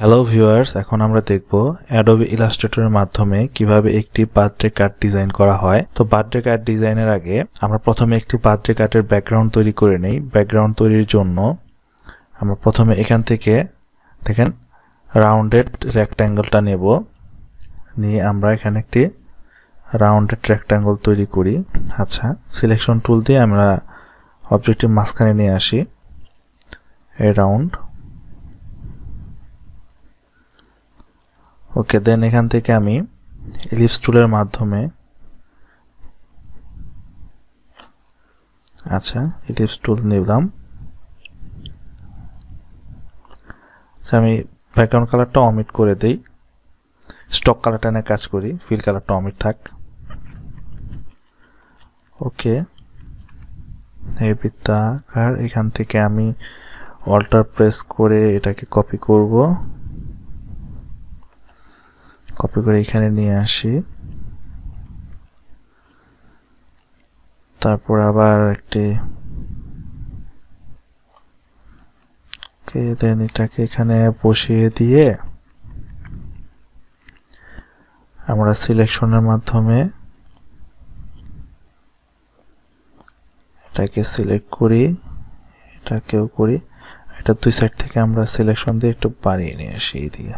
Hello viewers, এখন আমরা দেখব অ্যাডোবি ইলাস্ট্রেটরের মাধ্যমে কিভাবে একটি বার্থডে কার্ড ডিজাইন করা হয়। তো বার্থডে কার্ড ডিজাইনের আগে আমরা প্রথমে একটি বার্থডে কার্ডের ব্যাকগ্রাউন্ড তৈরি করে নেই। ব্যাকগ্রাউন্ড তৈরির জন্য আমরা প্রথমে এখান থেকে দেখেন রাউন্ডেড রেক্ট্যাঙ্গেলটা নেব, নিয়ে আমরা এখানে একটি রাউন্ডেড রেক্ট্যাঙ্গেল তৈরি করি। আচ্ছা, সিলেকশন টুল দিয়ে আমরা অবজেক্টের মাঝখানে নিয়ে আসি এই রাউন্ড। ওকে, দেন এখান থেকে আমি এলিপস টুলের মাধ্যমে এলিপস টুল নিলাম। আমি ব্যাকগ্রাউন্ড কালারটা অমিট করে দেই, স্টক কালারটা নিয়ে কাজ করি, ফিল কালারটা অমিট থাক। ওকে, এই বৃত্তাকার এখান থেকে আমি অল্টার প্রেস করে এটাকে কপি করব, কপি করে এখানে নিয়ে আসি। তারপর আবার একটি দেন এটাকে এখানে বসিয়ে দিয়ে আমরা সিলেকশনের মাধ্যমে এটাকে সিলেক্ট করি, এটাকেও করি। এটা দুই সাইড থেকে আমরা সিলেকশন দিয়ে একটু বাড়িয়ে নিয়ে আসি এই দিকে।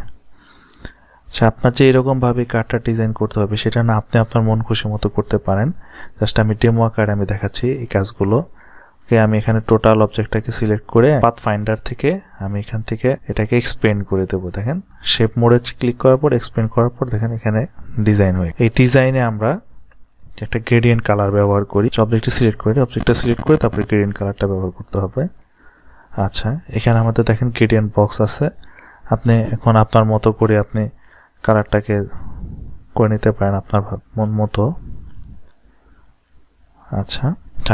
আচ্ছা, আপনার যে এরকম ভাবে কার্ডটা ডিজাইন করতে হবে সেটা না আপনি আপনার মন খুশি মতো করতে পারেন। জাস্ট আমি ডেমো আকারে আমি দেখাচ্ছি এই কাজগুলো। ওকে, আমি এখানে টোটাল অবজেক্টটাকে সিলেক্ট করে পাথ ফাইন্ডার থেকে আমি এখান থেকে এটাকে এক্সপেন্ড করে দেবো। দেখেন শেপ মোডে ক্লিক করার পর এক্সপেন্ড করার পর দেখেন এখানে ডিজাইন হয়। এই ডিজাইনে আমরা একটা গ্রেডিয়েন্ট কালার ব্যবহার করি। অবজেক্টটা সিলেক্ট করে তারপরে গ্রেডিয়েন্ট কালারটা ব্যবহার করতে হবে। আচ্ছা, এখানে আমাদের দেখেন গ্রেডিয়েন্ট বক্স আছে। আপনি এখন আপনার মতো করে আপনি কালারটাকে করে নিতে পারেন আপনার মন মতো। আচ্ছা,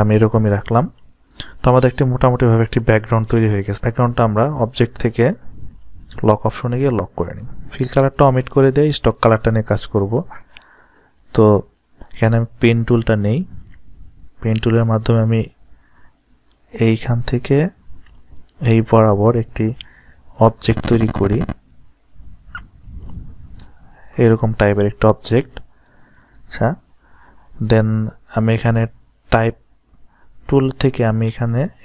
আমি এরকমই রাখলাম। তো আমাদের একটি মোটামুটি ভাবে একটি ব্যাকগ্রাউন্ড তৈরি হয়ে গেছে। ব্যাকগ্রাউন্ডটা আমরা অবজেক্ট থেকে লক অপশনে গিয়ে লক করে নিই, ফিল কালারটা অমিট করে দিয়ে স্টক কালারটা নিয়ে কাজ করব। তো এখানে আমি পেন টুলটা নেই, পেন টুলের মাধ্যমে আমি এইখান থেকে এই বরাবর একটি অবজেক্ট তৈরি করি, এরকম টাইপের একটা অবজেক্ট। আচ্ছা, দেন আমি এখানে টাইপ টুল থেকে আমি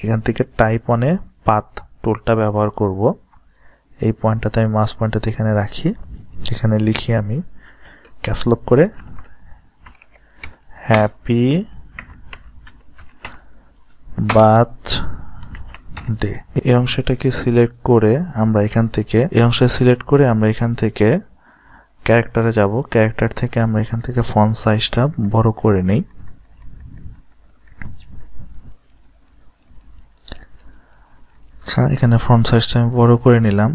এখান থেকে টাইপ অনে পাথ টুলটা ব্যবহার করব। এই পয়েন্টটাতে আমি মাস পয়েন্টটাতে এখানে রাখি, এখানে লিখি আমি ক্যাপস লক করে হ্যাপি বার্থডে। এই অংশটাকে সিলেক্ট করে আমরা এখান থেকে ক্যারেক্টারে যাব। ক্যারেক্টার থেকে আমরা এখান থেকে ফন্ট সাইজটা বড় করে নেই। আচ্ছা, এখানে ফন্ট সাইজটা আমি বড় করে নিলাম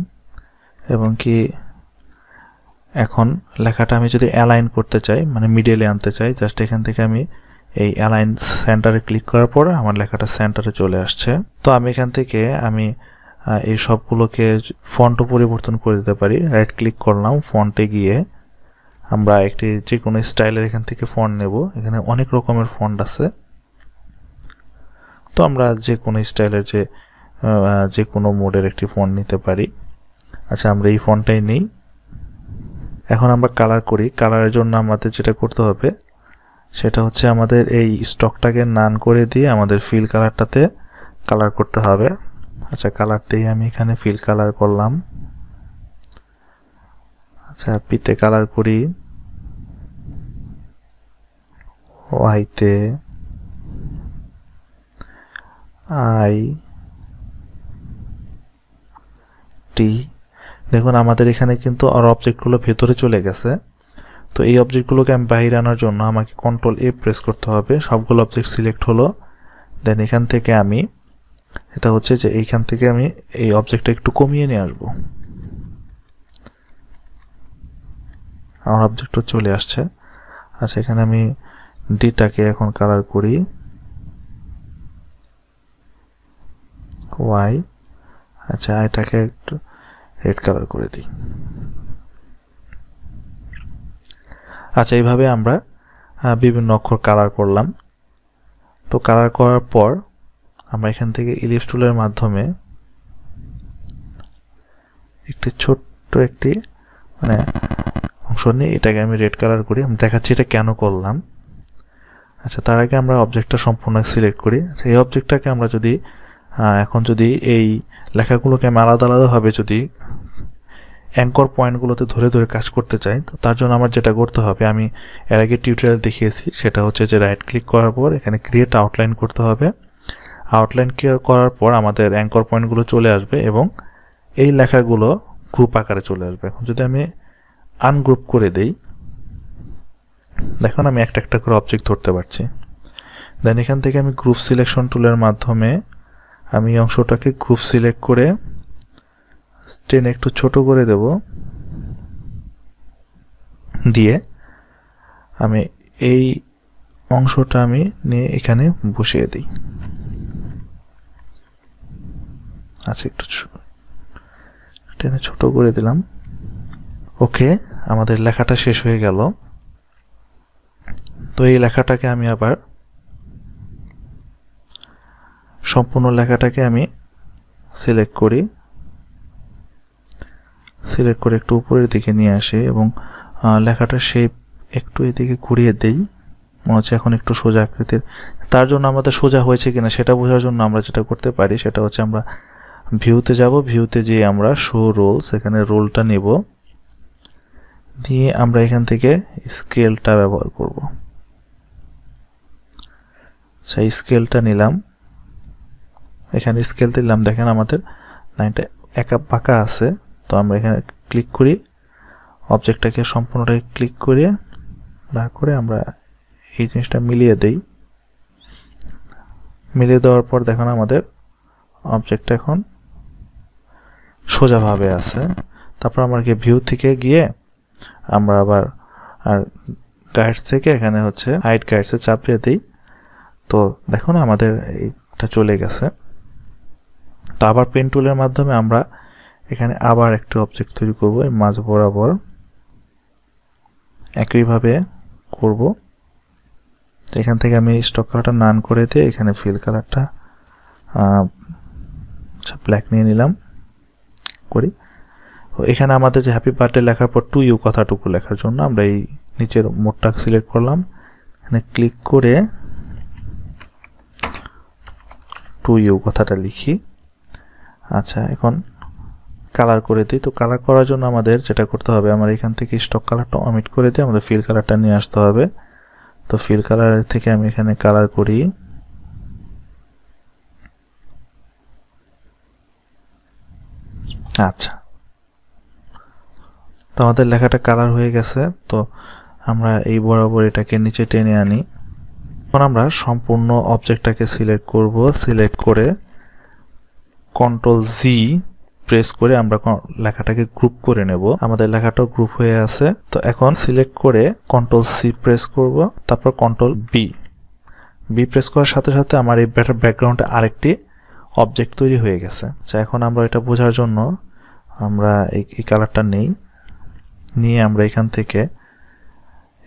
এবং কি এখন লেখাটা আমি যদি অ্যালাইন করতে চাই, মানে মিডলে আনতে চাই, জাস্ট এখান থেকে আমি এই অ্যালাইন সেন্টারে ক্লিক করার পর আমার লেখাটা সেন্টারে চলে আসছে। তো আমি এখান থেকে এই সবগুলোকে ফন্টও পরিবর্তন করে দিতে পারি। রাইট ক্লিক করলাম, ফন্টে গিয়ে আমরা একটি যে কোনো স্টাইলের এখান থেকে ফন্ট নেব। এখানে অনেক রকমের ফন্ট আছে, তো আমরা যে কোনো স্টাইলের যে কোনো মোডের একটি ফন্ট নিতে পারি। আচ্ছা, আমরা এই ফন্টটাই নিই। এখন আমরা কালার করি। কালারের জন্য আমাদের যেটা করতে হবে সেটা হচ্ছে আমাদের এই স্টকটাকে নান করে দিয়ে আমাদের ফিল কালারটাতে কালার করতে হবে। আচ্ছা, কালার দিয়ে আমি এখানে ফিল কালার করলাম। আচ্ছা, পিতে কালার করি, ওয়াইতে টি। দেখুন আমাদের এখানে কিন্তু আর অবজেক্টগুলো ভেতরে চলে গেছে। তো এই অবজেক্টগুলোকে আমি বাইরে আনার জন্য আমাকে কন্ট্রোল এ প্রেস করতে হবে। সবগুলো অবজেক্ট সিলেক্ট হলো। দেন এখান থেকে আমি এটা হচ্ছে যে এইখান থেকে আমি এই অবজেক্টটা একটু কমিয়ে নিয়ে আসবো। আমার অবজেক্টও চলে আসছে। আচ্ছা, এখানে আমি ডিটাকে এখন কালার করি ওয়াই। আচ্ছা, এটাকে একটু রেড কালার করে দিই। আচ্ছা, এইভাবে আমরা বিভিন্ন অক্ষর কালার করলাম। তো কালার করার পর আমরা এখান থেকে ইলিপস টুলের মাধ্যমে একটি ছোট্ট ছোট্ট একটি মানে অংশ নিয়ে এটাকে আমি রেড কালার করি। আমি দেখাচ্ছি এটা কেন করলাম। আচ্ছা, তার আগে আমরা অবজেক্টটা সম্পূর্ণ সিলেক্ট করি। আচ্ছা, এই অবজেক্টটাকে আমরা যদি এখন যদি এই লেখাগুলোকে আমি আলাদা আলাদাভাবে যদি অ্যাঙ্কর পয়েন্টগুলোতে ধরে ধরে কাজ করতে চাই, তো তার জন্য আমার যেটা করতে হবে, আমি এর আগে টিউটোরিয়াল দেখিয়েছি, সেটা হচ্ছে যে রাইট ক্লিক করার পর এখানে ক্রিয়েট আউটলাইন করতে হবে। আউটলাইন করার পর আমাদের অ্যাঙ্কর পয়েন্টগুলো চলে আসবে এবং এই লেখাগুলো গ্রুপ আকারে চলে আসবে। এখন যদি আমি আনগ্রুপ করে দেই, দেখুন আমি একটা একটা করে অবজেক্ট ধরতে পারছি। দেন এখান থেকে আমি গ্রুপ সিলেকশন টুলের মাধ্যমে আমি এই অংশটাকে গ্রুপ সিলেক্ট করে টেনে একটু ছোট করে দেব, দিয়ে আমি এই অংশটা আমি নিয়ে এখানে বসিয়ে দিই। আচ্ছা, একটু টেনে ছোট করে দিলাম। ওকে, আমাদের লেখাটা শেষ হয়ে গেল। তো এই লেখাটাকে আমি আবার সম্পূর্ণ লেখাটাকে আমি সিলেক্ট করি, সিলেক্ট করে একটু উপরের দিকে নিয়ে আসি এবং লেখাটার শেপ একটু এদিকে ঘুরিয়ে দেই, মনে হচ্ছে এখন একটু সোজা আকৃতির। তার জন্য আমাদের সোজা হয়েছে কিনা সেটা বোঝার জন্য আমরা যেটা করতে পারি সেটা হচ্ছে আমরা ভিউতে যাব, ভিউতে যেয়ে আমরা শো রোলস, এখানে রোলটা নেব, দিয়ে আমরা এখান থেকে স্কেলটা ব্যবহার করব। সেই স্কেলটা নিলাম, এখানে স্কেল দিলাম, দেখেন আমাদের লাইনটা একা পাকা আছে। তো আমরা এখানে ক্লিক করি, অবজেক্টটাকে সম্পূর্ণটাকে ক্লিক করে বার করে আমরা এই জিনিসটা মিলিয়ে দেই। মিলিয়ে দেওয়ার পর দেখুন আমাদের অবজেক্টটা এখন সোজাভাবে আছে। তারপর আমরা ভিউ থেকে গিয়ে আমরা আবার আর গাইডস থেকে এখানে হচ্ছে হাইড গাইডসে চাপ দিয়ে দিই। তো দেখুন আমাদের এইটা চলে গেছে। তো আবার পেন টুলের মাধ্যমে আমরা এখানে আবার একটি অবজেক্ট তৈরি করব, এই মাঝ বরাবর একইভাবে করব। এখান থেকে আমি স্টক কালারটা নান করে দিয়ে এখানে ফিল কালারটা ব্ল্যাক নিয়ে নিলাম করি। এখানে আমাদের যে হ্যাপি বার্থডে লেখার পর টু ইউ কথাটুকু লেখার জন্য আমরা এই নিচের মোডটা সিলেক্ট করলাম, এখানে ক্লিক করে টু ইউ কথাটা লিখি। আচ্ছা, এখন কালার করে দিই। তো কালার করার জন্য আমাদের যেটা করতে হবে, আমার এখান থেকে স্টক কালারটা অমিট করে দিয়ে আমাদের ফিল কালারটা নিয়ে আসতে হবে। তো ফিল কালার থেকে আমি এখানে কালার করি, আচ্ছা, তো আমাদের লেখাটা কালার হয়ে গেছে। তো আমরা এই বরাবর এটাকে নিচে টেনে আনি। এখন আমরা সম্পূর্ণ অবজেক্টটাকে সিলেক্ট করব, সিলেক্ট করে কন্ট্রোল জি প্রেস করে আমরা লেখাটাকে গ্রুপ করে নেব। আমাদের লেখাটাও গ্রুপ হয়ে আছে। তো এখন সিলেক্ট করে কন্ট্রোল সি প্রেস করব, তারপর কন্ট্রোল বি প্রেস করার সাথে সাথে আমার এই ব্যাকগ্রাউন্ডে আরেকটি অবজেক্ট তৈরি হয়ে গেছে। আচ্ছা, এখন আমরা এটা বোঝার জন্য আমরা এই কালারটা নিয়ে আমরা এখান থেকে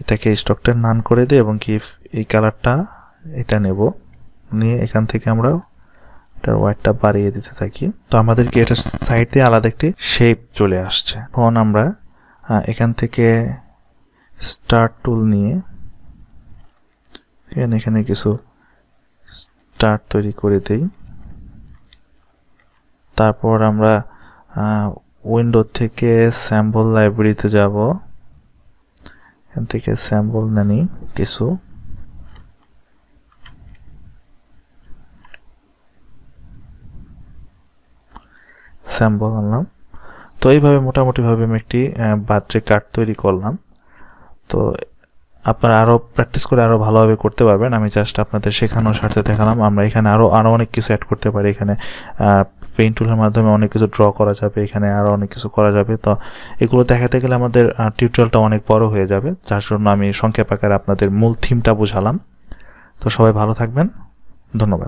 এটাকে স্টকটা নান করে দিই এবং কি এই কালারটা এটা নেব, নিয়ে এখান থেকে আমরা এটার ওয়াইডটা বাড়িয়ে দিতে থাকি। তো আমাদেরকে এটার সাইড দিয়ে আলাদা একটি শেপ চলে আসছে। এখন আমরা এখান থেকে স্টার টুল নিয়ে এখানে কিছু স্টার তৈরি করে দেই। তারপর আমরা উইন্ডো থেকে স্যাম্পল লাইব্রেরিতে যাব, এখান থেকে স্যাম্পল নানি কিছু, স্যাম্পল আনলাম। তো এইভাবে মোটামুটি ভাবে আমি একটি বার্থডে কার্ড তৈরি করলাম। তো আপনারা আরো প্র্যাকটিস করে আরো ভালোভাবে করতে পারবেন। আমি জাস্ট আপনাদের শেখানোর স্বার্থে দেখালাম। আমরা এখানে আরো অনেক কিছু অ্যাড করতে পারি। এখানে পেইন্ট টুলের মাধ্যমে অনেক কিছু ড্র করা যাবে, এখানে আরো অনেক কিছু করা যাবে। তো এগুলো দেখাতে গেলে আমাদের টিউটোরিয়ালটা অনেক বড় হয়ে যাবে, যার জন্য আমি সংক্ষেপ আকারে আপনাদের মূল থিমটা বোঝালাম। তো সবাই ভালো থাকবেন, ধন্যবাদ।